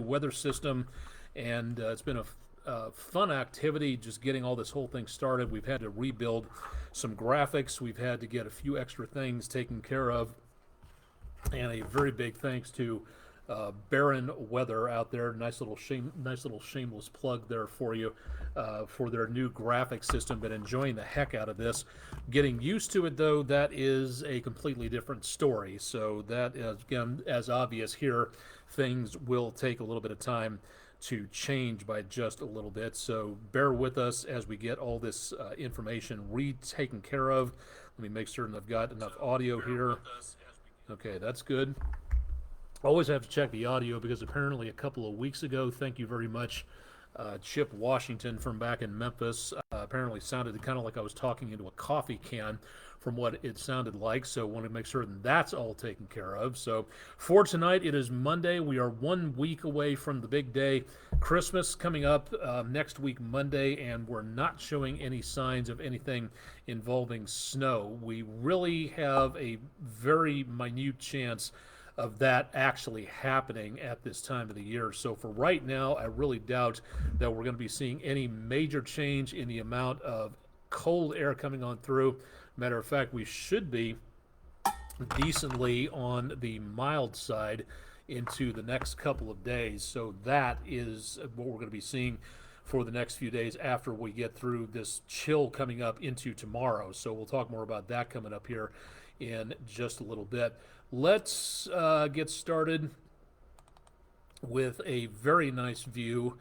weather system, and it's been a fun activity just getting all this whole thing started. We've had to rebuild some graphics. We've had to get a few extra things taken care of, and a very big thanks to Baron Weather out there. Nice little shameless plug there for you for their new graphic system. Been enjoying the heck out of this. Getting used to it though, that is a completely different story. So that is, again, as obvious here, things will take a little bit of time to change by just a little bit. So bear with us as we get all this information taken care of. Let me make certain I've got enough audio here. Okay, that's good. Always have to check the audio because apparently a couple of weeks ago, thank you very much, Chip Washington from back in Memphis, apparently sounded kind of like I was talking into a coffee can from what it sounded like. So want to make sure that that's all taken care of. So for tonight, it is Monday. We are 1 week away from the big day. Christmas coming up next week, Monday, and we're not showing any signs of anything involving snow. We really have a very minute chance of that actually happening at this time of the year. So for right now, I really doubt that we're going to be seeing any major change in the amount of cold air coming on through. Matter of fact, we should be decently on the mild side into the next couple of days. So that is what we're going to be seeing for the next few days after we get through this chill coming up into tomorrow. So we'll talk more about that coming up here in just a little bit. Let's get started with a very nice view,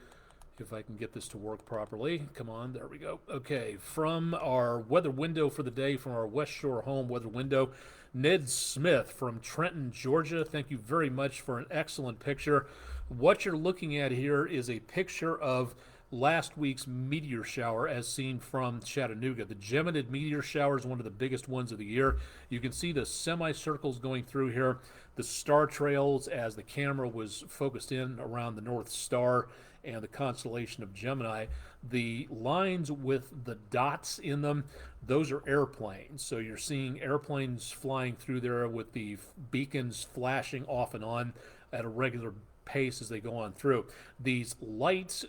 if I can get this to work properly. Come on, there we go. Okay, from our weather window for the day, from our West Shore home weather window, Ned Smith from Trenton, Georgia. Thank you very much for an excellent picture. What you're looking at here is a picture of last week's meteor shower as seen from Chattanooga. The Geminid meteor shower is one of the biggest ones of the year. You can see the semicircles going through here, the star trails as the camera was focused in around the North Star and the constellation of Gemini. The lines with the dots in them, those are airplanes. So you're seeing airplanes flying through there with the beacons flashing off and on at a regular pace as they go on through. These lights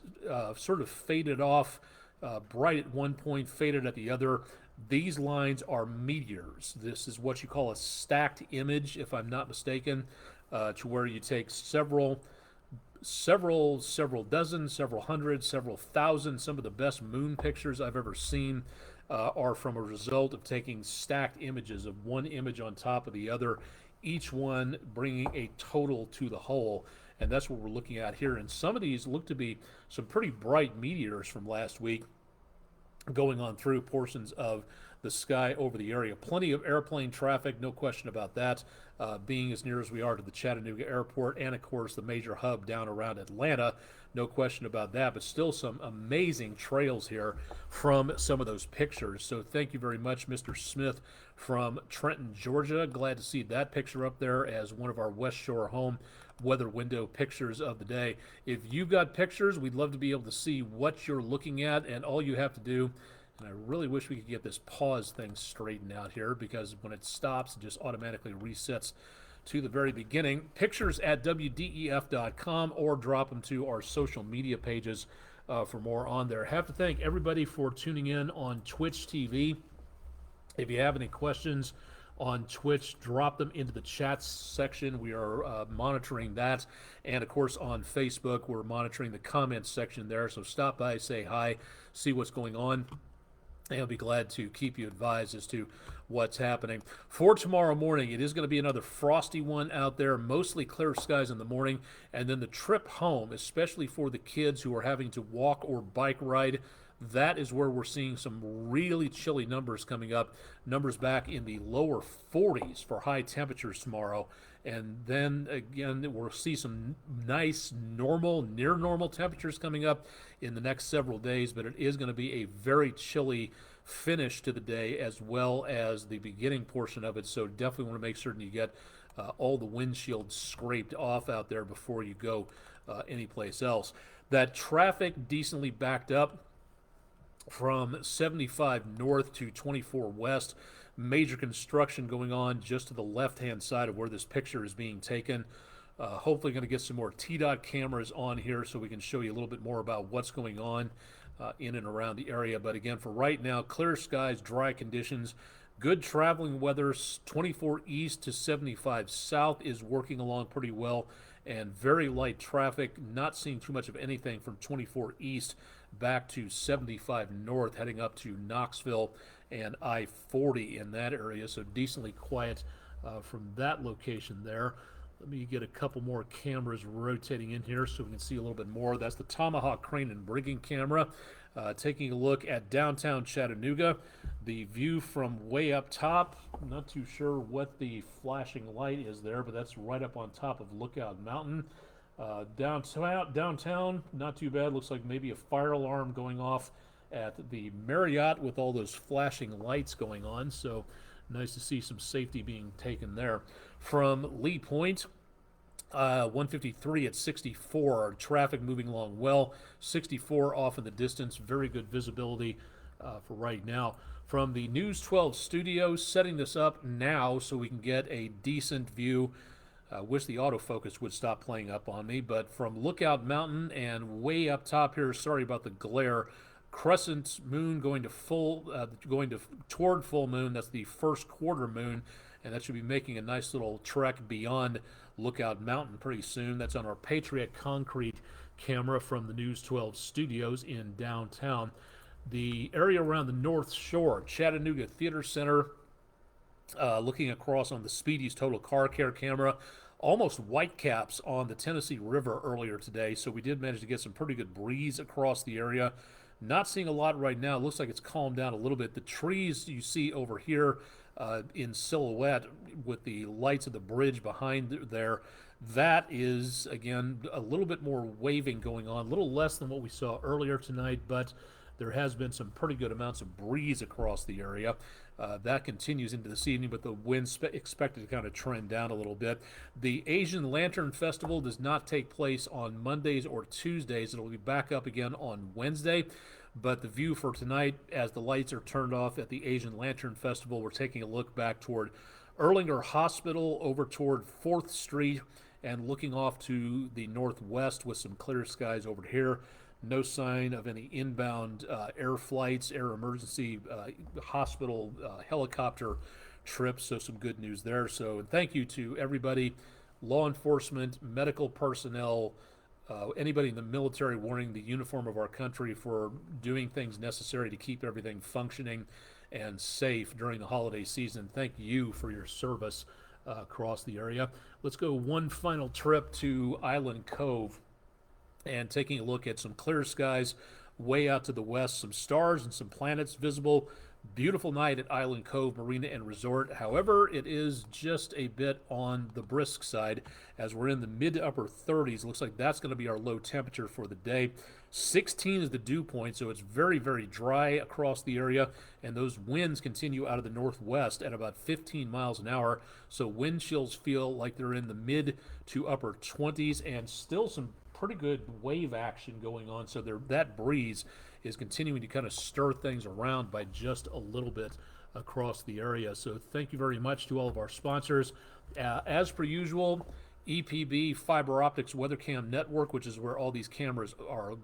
sort of faded off, bright at one point, faded at the other. These lines are meteors. This is what you call a stacked image, if I'm not mistaken, to where you take several dozen, several hundred, several thousand. Some of the best moon pictures I've ever seen are from a result of taking stacked images of one image on top of the other, each one bringing a total to the whole. And that's what we're looking at here. And some of these look to be some pretty bright meteors from last week going on through portions of the sky over the area. Plenty of airplane traffic, no question about that, being as near as we are to the Chattanooga airport and, of course, the major hub down around Atlanta. No question about that, but still some amazing trails here from some of those pictures. So thank you very much, Mr. Smith from Trenton, Georgia. Glad to see that picture up there as one of our West Shore home weather window pictures of the day. If you've got pictures, we'd love to be able to see what you're looking at, and all you have to do, and I really wish we could get this pause thing straightened out here, because when it stops, it just automatically resets to the very beginning. Pictures at WDEF.com, or drop them to our social media pages for more on there. Have to thank everybody for tuning in on Twitch TV. If you have any questions on Twitch, drop them into the chat section. We are monitoring that. And of course on Facebook, we're monitoring the comments section there. So stop by, say hi, see what's going on, and I'll be glad to keep you advised as to what's happening. For tomorrow morning, it is going to be another frosty one out there, mostly clear skies in the morning, and then the trip home, especially for the kids who are having to walk or bike ride, that is where we're seeing some really chilly numbers coming up. Numbers back in the lower 40s for high temperatures tomorrow. And then again, we'll see some nice normal, near normal temperatures coming up in the next several days. But it is going to be a very chilly finish to the day as well as the beginning portion of it. So definitely want to make certain you get all the windshields scraped off out there before you go anyplace else. That traffic decently backed up from 75 north to 24 west. Major construction going on just to the left-hand side of where this picture is being taken. Hopefully going to get some more T-Dot cameras on here so we can show you a little bit more about what's going on in and around the area. But again, for right now, clear skies, dry conditions, good traveling weather. 24 east to 75 south is working along pretty well, and very light traffic. Not seeing too much of anything from 24 east back to 75 north, heading up to Knoxville and I-40 in that area. So decently quiet from that location there. Let me get a couple more cameras rotating in here so we can see a little bit more. That's the Tomahawk Crane and Rigging camera. Taking a look at downtown Chattanooga. The view from way up top, I'm not too sure what the flashing light is there, but that's right up on top of Lookout Mountain. Downtown, not too bad. Looks like maybe a fire alarm going off at the Marriott with all those flashing lights going on. So nice to see some safety being taken there. From Lee Point, 153 at 64, traffic moving along well. 64 off in the distance, very good visibility for right now. From the News 12 studio, setting this up now so we can get a decent view. Wish the autofocus would stop playing up on me, but from Lookout Mountain and way up top here, sorry about the glare, crescent moon going to toward full moon. That's the first quarter moon, and that should be making a nice little trek beyond Lookout Mountain pretty soon. That's on our Patriot Concrete camera from the News 12 studios in downtown. The area around the North Shore, Chattanooga Theater Center, looking across on the Speedy's Total Car Care camera. Almost white caps on the Tennessee River earlier today, so we did manage to get some pretty good breeze across the area. Not seeing a lot right now. It looks like it's calmed down a little bit. The trees you see over here in silhouette with the lights of the bridge behind there, that is, again, a little bit more waving going on, a little less than what we saw earlier tonight, but there has been some pretty good amounts of breeze across the area. That continues into this evening, but the wind's expected to kind of trend down a little bit. The Asian Lantern Festival does not take place on Mondays or Tuesdays. It'll be back up again on Wednesday. But the view for tonight, as the lights are turned off at the Asian Lantern Festival, we're taking a look back toward Erlanger Hospital, over toward 4th Street, and looking off to the northwest with some clear skies over here. No sign of any inbound air flights, air emergency hospital helicopter trips, so some good news there. So thank you to everybody, law enforcement, medical personnel, anybody in the military wearing the uniform of our country, for doing things necessary to keep everything functioning and safe during the holiday season. Thank you for your service across the area. Let's go one final trip to Island Cove and taking a look at some clear skies way out to the west, some stars and some planets visible. Beautiful night at Island Cove Marina and Resort. However, it is just a bit on the brisk side as we're in the mid to upper 30s. Looks like that's going to be our low temperature for the day. 16 is the dew point, so it's very, very dry across the area, and those winds continue out of the northwest at about 15 miles an hour, so wind chills feel like they're in the mid to upper 20s, and still some pretty good wave action going on, so that breeze is continuing to kind of stir things around by just a little bit across the area. So thank you very much to all of our sponsors. As per usual, EPB Fiber Optics WeatherCam Network, which is where all these cameras are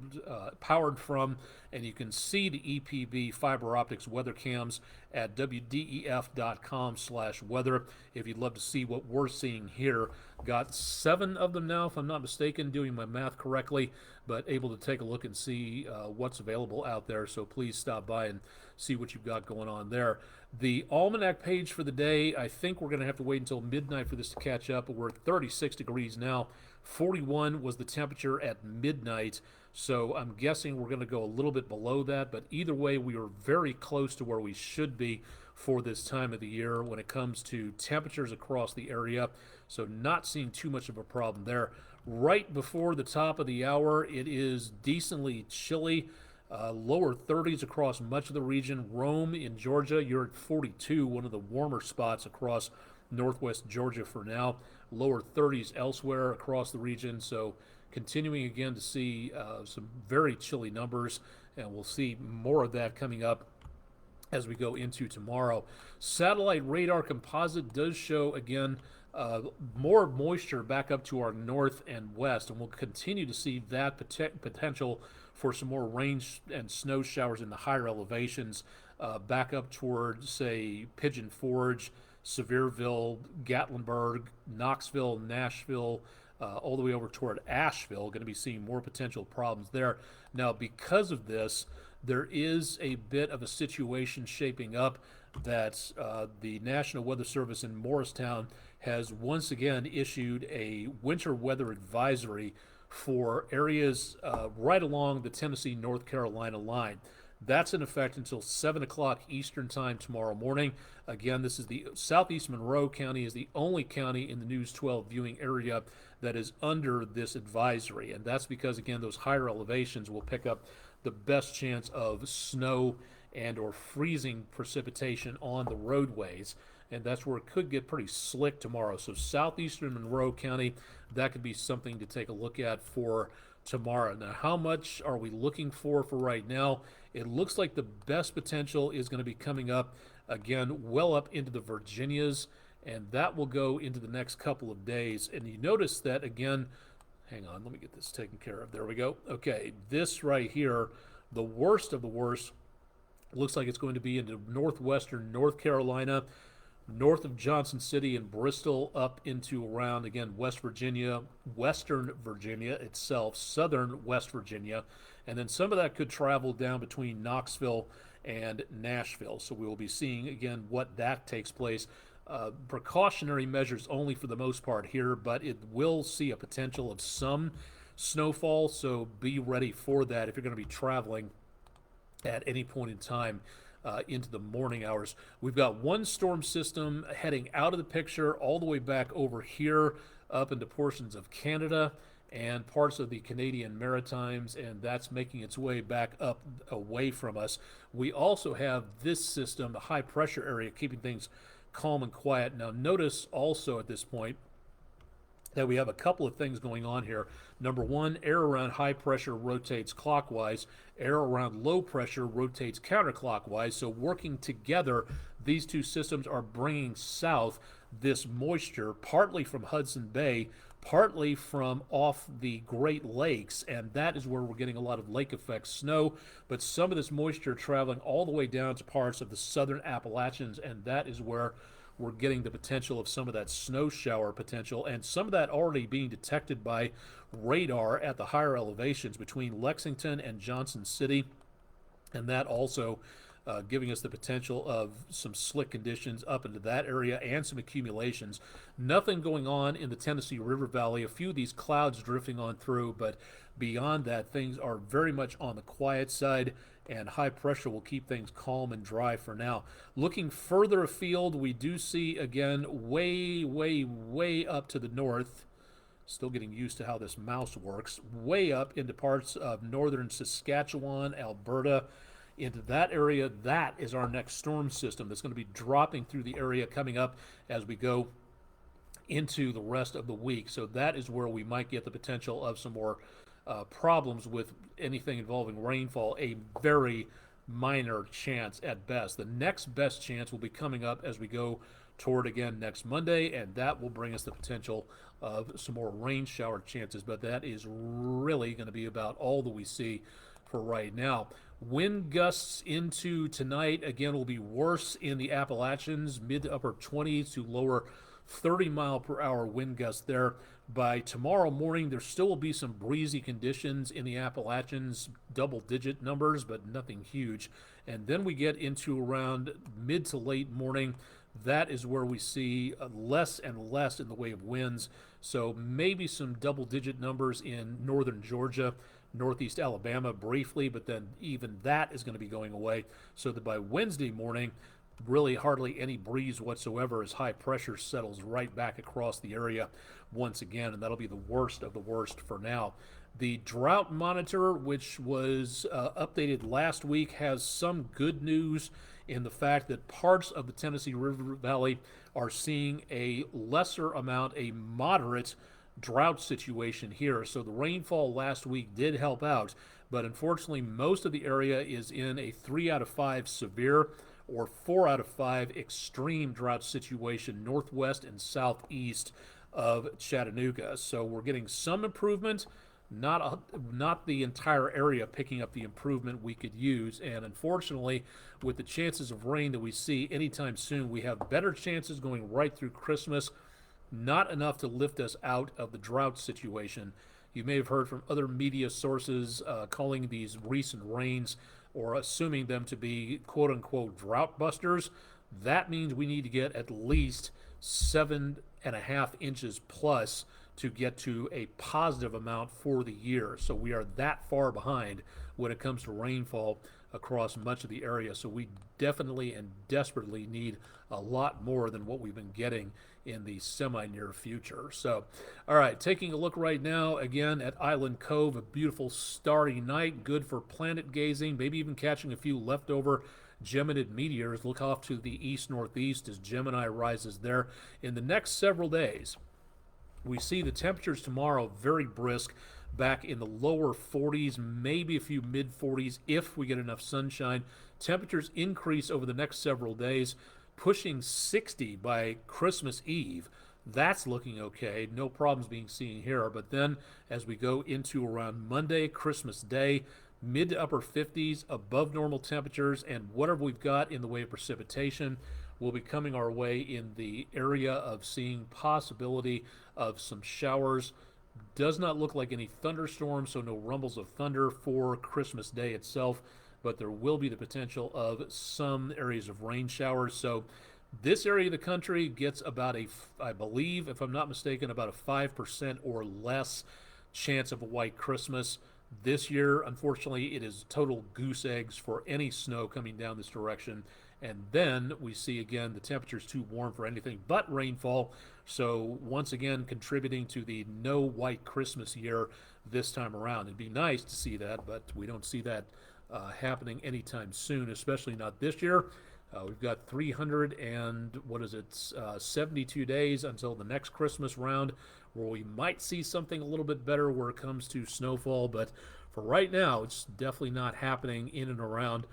powered from, and you can see the EPB Fiber Optics weather cams at wdef.com/weather if you'd love to see what we're seeing here. Got 7 of them now, if I'm not mistaken, doing my math correctly, but able to take a look and see what's available out there, so please stop by and see what you've got going on there. The almanac page for the day, I think we're going to have to wait until midnight for this to catch up, but we're at 36 degrees now. 41 was the temperature at midnight, so I'm guessing we're going to go a little bit below that, but either way, we are very close to where we should be for this time of the year when it comes to temperatures across the area, so not seeing too much of a problem there. Right before the top of the hour, it is decently chilly. Lower 30s across much of the region. Rome in Georgia, you're at 42, one of the warmer spots across northwest Georgia for now. Lower 30s elsewhere across the region, so continuing again to see some very chilly numbers, and we'll see more of that coming up as we go into tomorrow. Satellite radar composite does show, again, uh, more moisture back up to our north and west, and we'll continue to see that potential for some more rain and snow showers in the higher elevations, back up toward, say, Pigeon Forge, Sevierville, Gatlinburg, Knoxville, Nashville, all the way over toward Asheville. Going to be seeing more potential problems there. Now, because of this, there is a bit of a situation shaping up that the National Weather Service in Morristown has once again issued a winter weather advisory for areas right along the Tennessee-North Carolina line. That's in effect until 7 o'clock Eastern Time tomorrow morning. Again, this is the Southeast Monroe County is the only county in the News 12 viewing area that is under this advisory. And that's because, again, those higher elevations will pick up the best chance of snow and or freezing precipitation on the roadways. And that's where it could get pretty slick tomorrow. So southeastern Monroe County, that could be something to take a look at for tomorrow. Now, how much are we looking for right now? It looks like the best potential is going to be coming up, again, well up into the Virginias, and that will go into the next couple of days. And you notice that, again, hang on, let me get this taken care of. There we go. Okay, this right here, the worst of the worst, looks like it's going to be into northwestern North Carolina, north of Johnson City and Bristol, up into around, again, West Virginia, Western Virginia itself, southern West Virginia, and then some of that could travel down between Knoxville and Nashville. So we will be seeing, again, what that takes place. Precautionary measures only for the most part here, but it will see a potential of some snowfall, so be ready for that if you're going to be traveling at any point in time into the morning hours. We've got one storm system heading out of the picture all the way back over here up into portions of Canada and parts of the Canadian Maritimes, and that's making its way back up away from us. We also have this system, the high pressure area, keeping things calm and quiet. Now notice also at this point that we have a couple of things going on here. Number one, air around high pressure rotates clockwise. Air around low pressure rotates counterclockwise. So working together, these two systems are bringing south this moisture, partly from Hudson Bay, partly from off the Great Lakes, and that is where we're getting a lot of lake effect snow, but some of this moisture traveling all the way down to parts of the southern Appalachians, and that is where we're getting the potential of some of that snow shower potential, and some of that already being detected by radar at the higher elevations between Lexington and Johnson City, and that also giving us the potential of some slick conditions up into that area and some accumulations. Nothing going on in the Tennessee River Valley. A few of these clouds drifting on through, but beyond that, things are very much on the quiet side, and high pressure will keep things calm and dry for now. Looking further afield, we do see, again, way up to the north. Still getting used to how this mouse works. Way up into parts of northern Saskatchewan, Alberta, into that area. That is our next storm system that's going to be dropping through the area coming up as we go into the rest of the week. So that is where we might get the potential of some more problems with anything involving rainfall, a very minor chance at best. The next best chance will be coming up as we go toward, again, next Monday, and that will bring us the potential of some more rain shower chances, but that is really going to be about all that we see for right now. Wind gusts into tonight, again, will be worse in the Appalachians, mid to upper 20s to lower 30 mile per hour wind gusts there. By tomorrow morning, there still will be some breezy conditions in the Appalachians, double-digit numbers, but nothing huge. And then we get into around mid to late morning. That is where we see less and less in the way of winds. So maybe some double-digit numbers in northern Georgia, northeast Alabama briefly, but then even that is going to be going away. So that by Wednesday morning, really hardly any breeze whatsoever as high pressure settles right back across the area once again, and that'll be the worst of the worst for now. The drought monitor, which was updated last week, has some good news in the fact that parts of the Tennessee River Valley are seeing a lesser amount, a moderate drought situation here. So the rainfall last week did help out, but unfortunately most of the area is in a 3 out of 5 severe or 4 out of 5 extreme drought situation northwest and southeast of Chattanooga. So we're getting some improvement, not the entire area picking up the improvement we could use. And unfortunately, with the chances of rain that we see anytime soon, we have better chances going right through Christmas. Not enough to lift us out of the drought situation. You may have heard from other media sources calling these recent rains or assuming them to be quote unquote drought busters. That means we need to get at least 7.5 inches plus to get to a positive amount for the year. So we are that far behind when it comes to rainfall across much of the area. So we definitely and desperately need a lot more than what we've been getting in the semi-near future. So, all right, taking a look right now again at Island Cove, a beautiful starry night, good for planet gazing, maybe even catching a few leftover Geminid meteors. Look off to the east-northeast as Gemini rises there. In the next several days, we see the temperatures tomorrow very brisk, back in the lower 40s, maybe a few mid 40s if we get enough sunshine. Temperatures increase over the next several days, pushing 60 by Christmas Eve. That's looking okay. No problems being seen here. But then as we go into around Monday, Christmas Day, mid to upper 50s, above normal temperatures, and whatever we've got in the way of precipitation will be coming our way in the area of seeing possibility of some showers. Does not look like any thunderstorms, so no rumbles of thunder for Christmas Day itself, but there will be the potential of some areas of rain showers. So this area of the country gets about I believe, if I'm not mistaken, about a 5% or less chance of a white Christmas. This year, unfortunately, it is total goose eggs for any snow coming down this direction. And then we see again the temperatures too warm for anything but rainfall. So once again, contributing to the no white Christmas year this time around. It'd be nice to see that, but we don't see that happening anytime soon, especially not this year. We've got 72 days until the next Christmas round, where we might see something a little bit better where it comes to snowfall. But for right now, it's definitely not happening in and around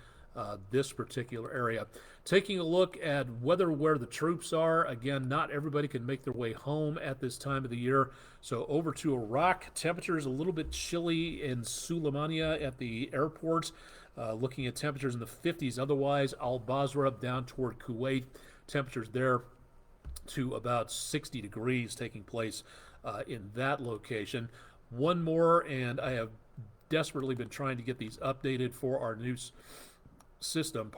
this particular area. Taking a look at weather where the troops are. Again, not everybody can make their way home at this time of the year. So over to Iraq, temperatures a little bit chilly in Suleimania at the airport. Looking at temperatures in the 50s. Otherwise, Al-Basra down toward Kuwait, temperatures there to about 60 degrees taking place in that location. One more, and I have desperately been trying to get these updated for our news system,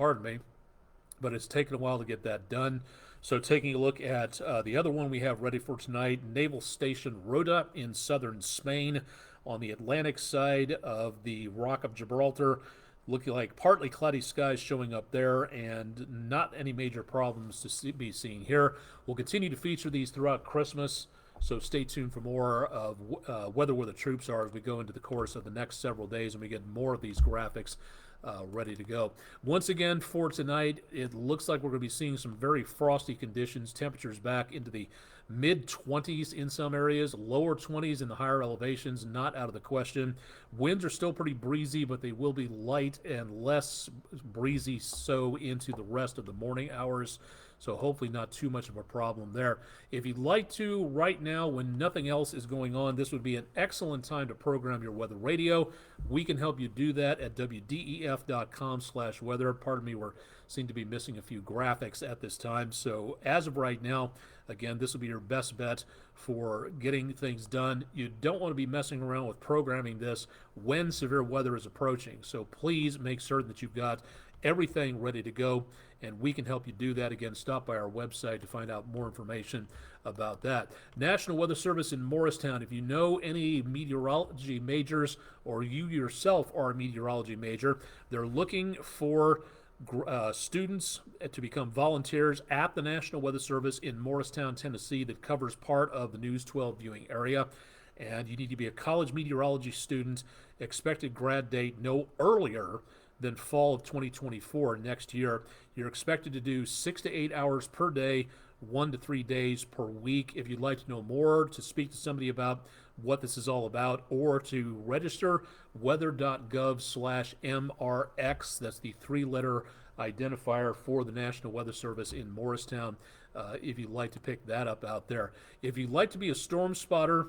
but it's taken a while to get that done. So taking a look at the other one we have ready for tonight, Naval Station Rota in southern Spain on the Atlantic side of the Rock of Gibraltar. Looking like partly cloudy skies showing up there, and not any major problems to be seen here. We'll continue to feature these throughout Christmas, so stay tuned for more of weather where the troops are as we go into the course of the next several days and we get more of these graphics ready to go. Once again, for tonight, it looks like we're going to be seeing some very frosty conditions. Temperatures back into the mid-20s in some areas, lower 20s in the higher elevations, not out of the question. Winds are still pretty breezy, but they will be light and less breezy so into the rest of the morning hours. So hopefully not too much of a problem there. If you'd like to, right now, when nothing else is going on, this would be an excellent time to program your weather radio. We can help you do that at wdef.com/weather. Pardon me, we seem to be missing a few graphics at this time. So as of right now, again, this will be your best bet for getting things done. You don't want to be messing around with programming this when severe weather is approaching. So please make certain that you've got everything ready to go, and we can help you do that. Again, stop by our website to find out more information about that. National Weather Service in Morristown. If you know any meteorology majors, or you yourself are a meteorology major, they're looking for students to become volunteers at the National Weather Service in Morristown, Tennessee, that covers part of the News 12 viewing area. And you need to be a college meteorology student. Expected grad date no earlier than fall of 2024 next year. You're expected to do 6 to 8 hours per day, 1 to 3 days per week. If you'd like to know more, to speak to somebody about what this is all about, or to register, weather.gov/MRX. That's the three-letter identifier for the National Weather Service in Morristown, if you'd like to pick that up out there. If you'd like to be a storm spotter,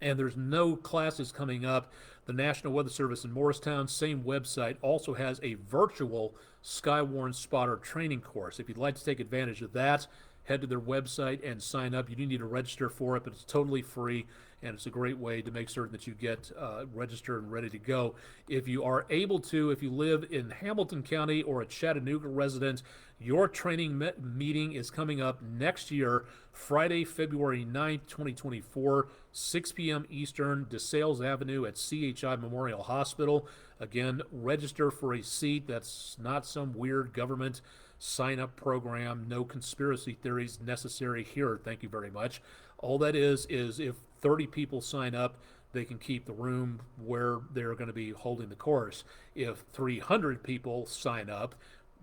and there's no classes coming up, the National Weather Service in Morristown, same website, also has a virtual Skywarn spotter training course. If you'd like to take advantage of that, head to their website and sign up. You do need to register for it, but it's totally free, and it's a great way to make certain that you get registered and ready to go. If you are able to, if you live in Hamilton County or a Chattanooga resident, your training meeting is coming up next year, Friday, February 9th, 2024, 6 p.m. Eastern, DeSales Avenue at CHI Memorial Hospital. Again, register for a seat. That's not some weird government sign-up program. No conspiracy theories necessary here. Thank you very much. All that is if 30 people sign up, they can keep the room where they're going to be holding the course. If 300 people sign up,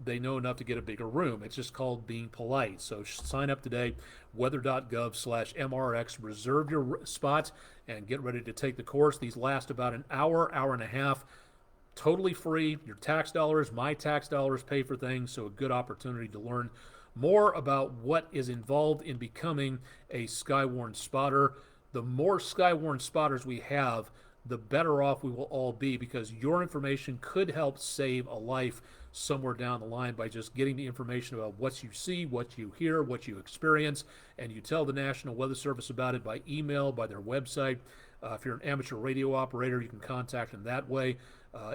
they know enough to get a bigger room. It's just called being polite. So sign up today, weather.gov/MRX. Reserve your spot and get ready to take the course. These last about an hour, hour and a half. Totally free. Your tax dollars, my tax dollars pay for things. So a good opportunity to learn more about what is involved in becoming a Skywarn spotter. The more Skywarn spotters we have, the better off we will all be, because your information could help save a life somewhere down the line by just getting the information about what you see, what you hear, what you experience, and you tell the National Weather Service about it by email, by their website. If you're an amateur radio operator, you can contact them that way.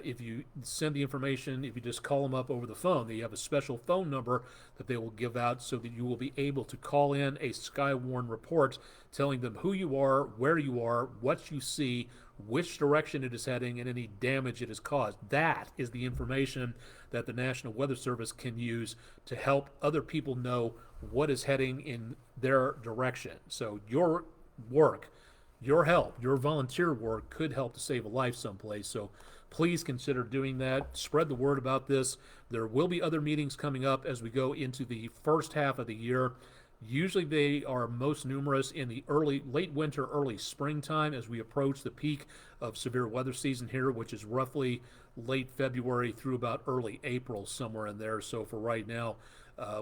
If you send the information, if you just call them up over the phone, they have a special phone number that they will give out so that you will be able to call in a Skywarn report telling them who you are, where you are, what you see, which direction it is heading, and any damage it has caused. That is the information that the National Weather Service can use to help other people know what is heading in their direction. So your work, your help, your volunteer work could help to save a life someplace. So please consider doing that. Spread the word about this. There will be other meetings coming up as we go into the first half of the year. Usually they are most numerous in the late winter, early springtime as we approach the peak of severe weather season here, which is roughly late February through about early April, somewhere in there. So for right now,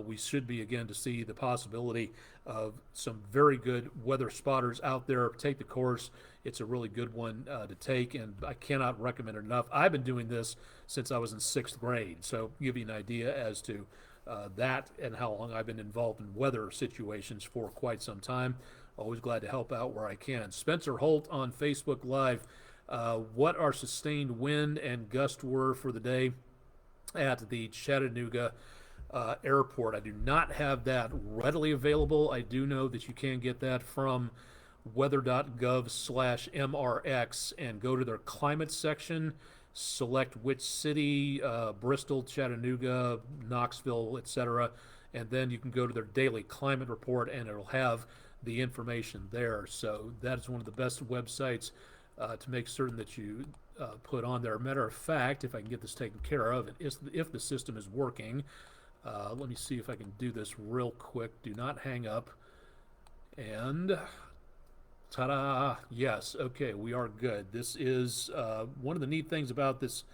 we should be again to see the possibility of some very good weather spotters out there. Take the course. It's a really good one to take, and I cannot recommend it enough. I've been doing this since I was in 6th grade, so give you an idea as to that and how long I've been involved in weather situations for quite some time. Always glad to help out where I can. Spencer Holt on Facebook Live. What our sustained wind and gust were for the day at the Chattanooga airport? I do not have that readily available. I do know that you can get that from weather.gov/MRX and go to their climate section, select which city, Bristol, Chattanooga, Knoxville, etc., and then you can go to their daily climate report and it'll have the information there. So that is one of the best websites to make certain that you put on there. Matter of fact, if I can get this taken care of, if the system is working, let me see if I can do this real quick. Do not hang up. And ta-da! Yes, okay, we are good. This is one of the neat things about this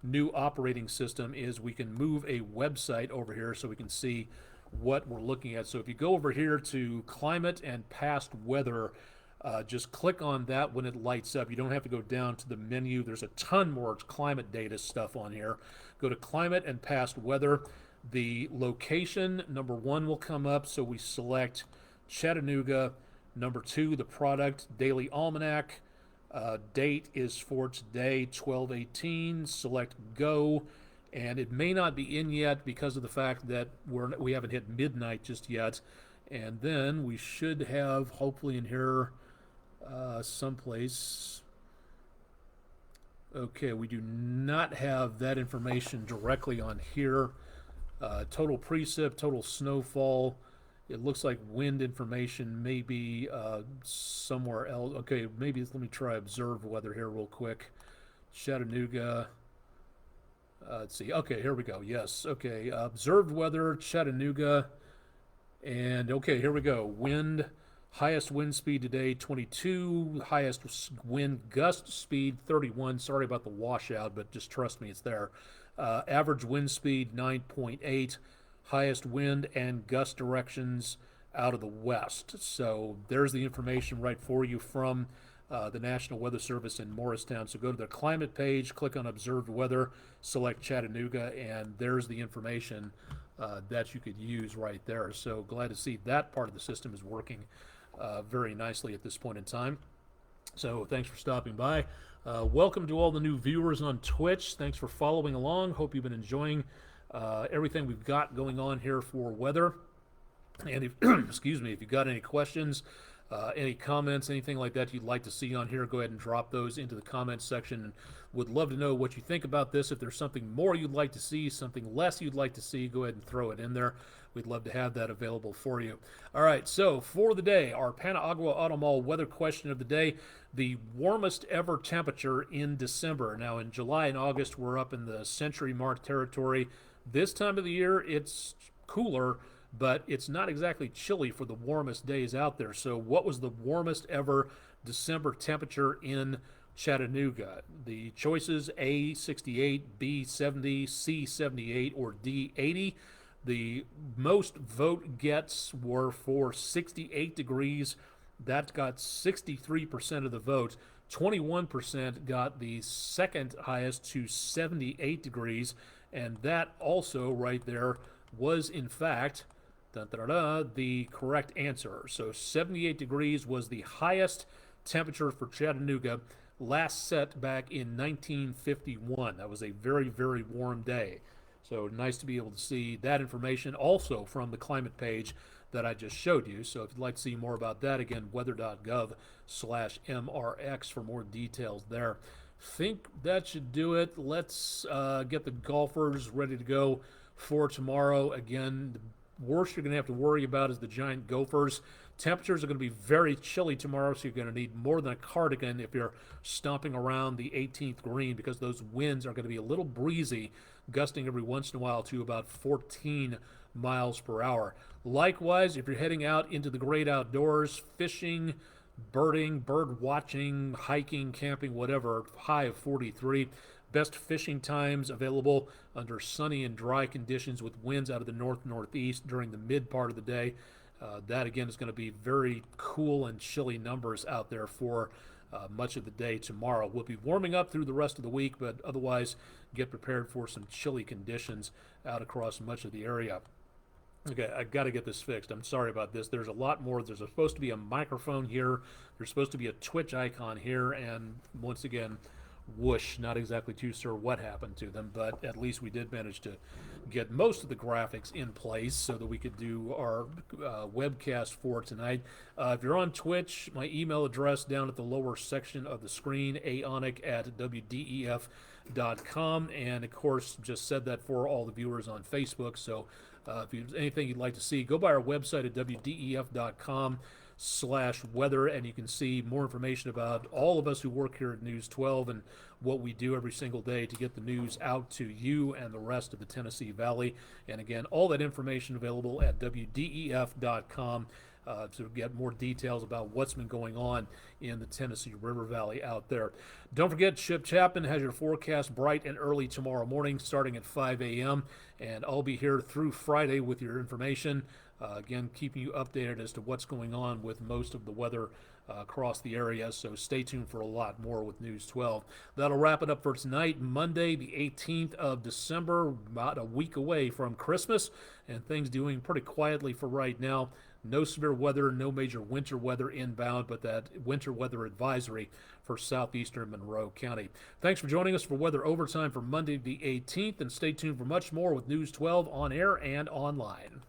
new operating system is we can move a website over here so we can see what we're looking at. So if you go over here to climate and past weather, just click on that when it lights up. You don't have to go down to the menu. There's a ton more climate data stuff on here. Go to climate and past weather. The location, number 1, will come up, so we select Chattanooga. Number 2, the product, Daily Almanac. Date is for today, 12/18. Select Go. And it may not be in yet because of the fact that we haven't hit midnight just yet. And then we should have, hopefully in here, someplace. Okay, we do not have that information directly on here. Total precip, total snowfall. It looks like wind information may be somewhere else. Okay, maybe let me try observed weather here real quick. Chattanooga. Let's see. Okay, here we go. Yes. Okay, observed weather, Chattanooga. And okay, here we go. Wind Highest wind speed today, 22. Highest wind gust speed, 31. Sorry about the washout, but just trust me, it's there. Average wind speed, 9.8. Highest wind and gust directions out of the west. So there's the information right for you from the National Weather Service in Morristown. So go to their climate page, click on Observed Weather, select Chattanooga, and there's the information that you could use right there. So glad to see that part of the system is working very nicely at this point in time. So thanks for stopping by. Welcome to all the new viewers on Twitch. Thanks for following along. Hope you've been enjoying everything we've got going on here for weather. And if, excuse me, if you've got any questions, any comments, anything like that you'd like to see on here, go ahead and drop those into the comments section. And would love to know what you think about this. If there's something more you'd like to see, something less you'd like to see, go ahead and throw it in there. We'd love to have that available for you. All right, so for the day, our Panagua Auto Mall weather question of the day, the warmest ever temperature in December. Now in July and August, we're up in the century mark territory. This time of the year, it's cooler, but it's not exactly chilly for the warmest days out there. So what was the warmest ever December temperature in Chattanooga? The choices: A, 68, B, 70, C, 78, or D, 80. The most vote gets were for 68 degrees. That got 63% of the vote. 21% got the second highest to 78 degrees. And that also right there was, in fact, the correct answer. So 78 degrees was the highest temperature for Chattanooga, last set back in 1951. That was a very, very warm day. So nice to be able to see that information also from the climate page that I just showed you. So if you'd like to see more about that, again, weather.gov/MRX for more details there. Think that should do it. Let's get the golfers ready to go for tomorrow. Again, the worst you're going to have to worry about is the giant gophers. Temperatures are going to be very chilly tomorrow, so you're going to need more than a cardigan if you're stomping around the 18th green, because those winds are going to be a little breezy, gusting every once in a while to about 14 miles per hour. Likewise, if you're heading out into the great outdoors, fishing, birding, bird watching, hiking, camping, whatever, high of 43. Best fishing times available under sunny and dry conditions with winds out of the north-northeast during the mid part of the day. That, again, is going to be very cool and chilly numbers out there for much of the day tomorrow. We'll be warming up through the rest of the week, but otherwise get prepared for some chilly conditions out across much of the area. Okay, I got to get this fixed. I'm sorry about this. There's a lot more. There's supposed to be a microphone here. There's supposed to be a Twitch icon here, and once again, whoosh, not exactly too sure what happened to them, but at least we did manage to get most of the graphics in place so that we could do our webcast for tonight. If you're on Twitch, my email address down at the lower section of the screen, aonic@wdef.com, and of course, just said that for all the viewers on Facebook. So if there's anything you'd like to see, go by our website at wdef.com/weather, and you can see more information about all of us who work here at News 12 and what we do every single day to get the news out to you and the rest of the Tennessee Valley. And again, all that information available at wdef.com to get more details about what's been going on in the Tennessee River Valley out there. Don't forget, Chip Chapman has your forecast bright and early tomorrow morning starting at 5 a.m. And I'll be here through Friday with your information. Again, keeping you updated as to what's going on with most of the weather across the area, so stay tuned for a lot more with News 12. That'll wrap it up for tonight, Monday, the 18th of December, about a week away from Christmas, and things doing pretty quietly for right now. No severe weather, no major winter weather inbound, but that winter weather advisory for southeastern Monroe County. Thanks for joining us for Weather Overtime for Monday, the 18th, and stay tuned for much more with News 12 on air and online.